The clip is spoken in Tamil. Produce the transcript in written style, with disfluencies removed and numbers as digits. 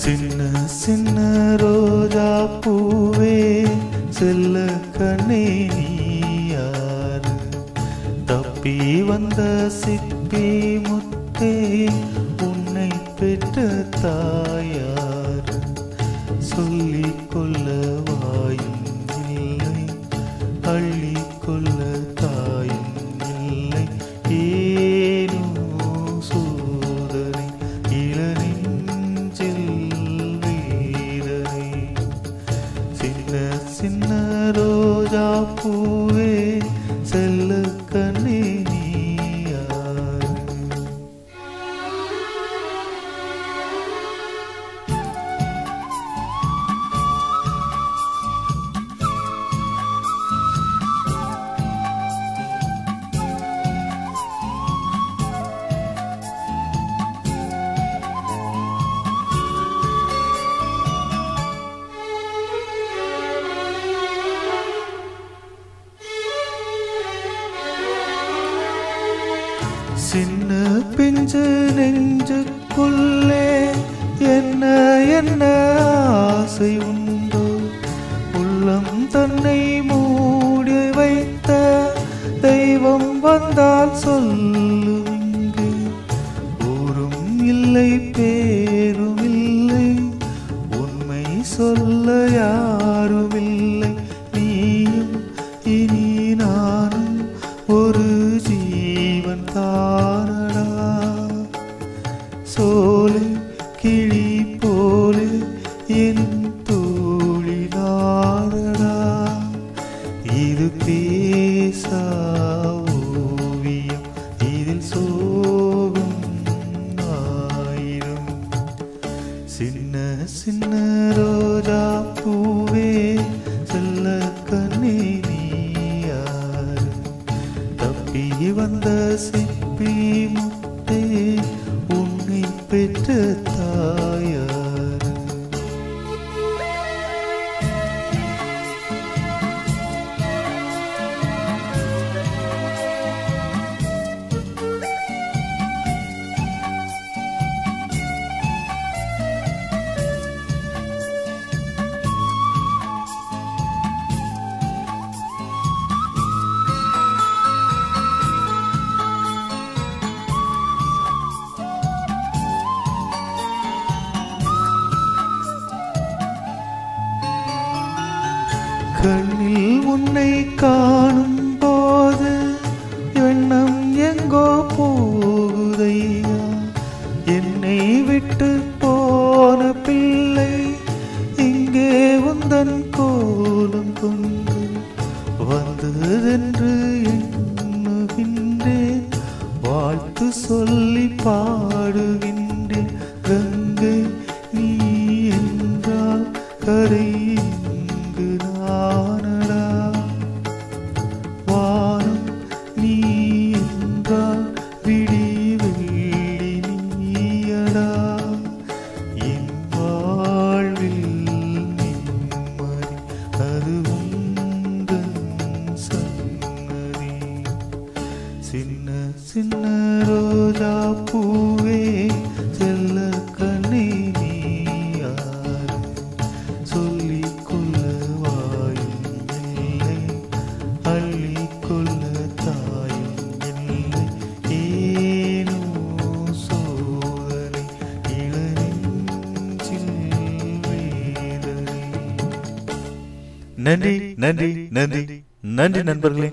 சின்ன சின்ன ரோஜா பூவே செல்ல கண்ணே நீ யாரு? தப்பி வந்த சிப்பி முத்தே உன்னை பெற்ற தாயார். சொல்லிக் கொள்ள வாயும் இல்லை, அள்ளிக் கொள்ள தாயும் இல்லை. ஏனோ சோதனை இளநெஞ்சில் வேதனை. சின்ன சின்ன ரோஜா பூவே செல்ல கண்ணே நீ யாரு? சின்ன பிஞ்சு நெஞ்சுக்குள்ளே என்ன என்ன ஆசை உண்டோ? உள்ளம் தன்னை மூடி வைத்த தெய்வம் வந்தால் சொல்லுவிங்கு. ஊரும் இல்லை பேரும் இல்லை, உண்மை சொல்ல யாரும் இல்லை. நீயும் இனி நானும் ஒரு ஜீவன் தானடா. சோலை கிளி போலே என் தோழி நானடா. இது பேசா ஓவியம், இதில் சோகம் ஆயிரம். சின்ன சின்ன ரோஜா பூவே செல்ல கண்ணே நீ யாரு? தப்பி வந்த சிப்பி முத்தே உன்னை பெற்ற தாயார். கண்ணில் உன்னை காணும் போது எண்ணம் எங்கோ போகுதையா. என்னை விட்டு போன பிள்ளை இங்கே உந்தன் கோலம் கொண்டு வந்ததென்று எண்ணுகின்றேன். வாழ்த்து சொல்லி பாடுகின்றேன். கங்கை நீ என்றால் கரை நானடா. வானம் நீ என்றால் விடி வெள்ளி நீயடா. என் வாழ்வில் நிம்மதி அது உந்தன் சன்னதி. சின்ன சின்ன ரோஜா பூவே செல்ல கண்ணே நீ யாரு? சொல்லிக் கொள்ள வாயும் இல்லை, அள்ளிக் கொள்ள தாயும் இல்லை. ஏனோ சோதனை இளநெஞ்சில் வேதனை. நன்றி நன்றி நன்றி நன்றி நண்பர்களே.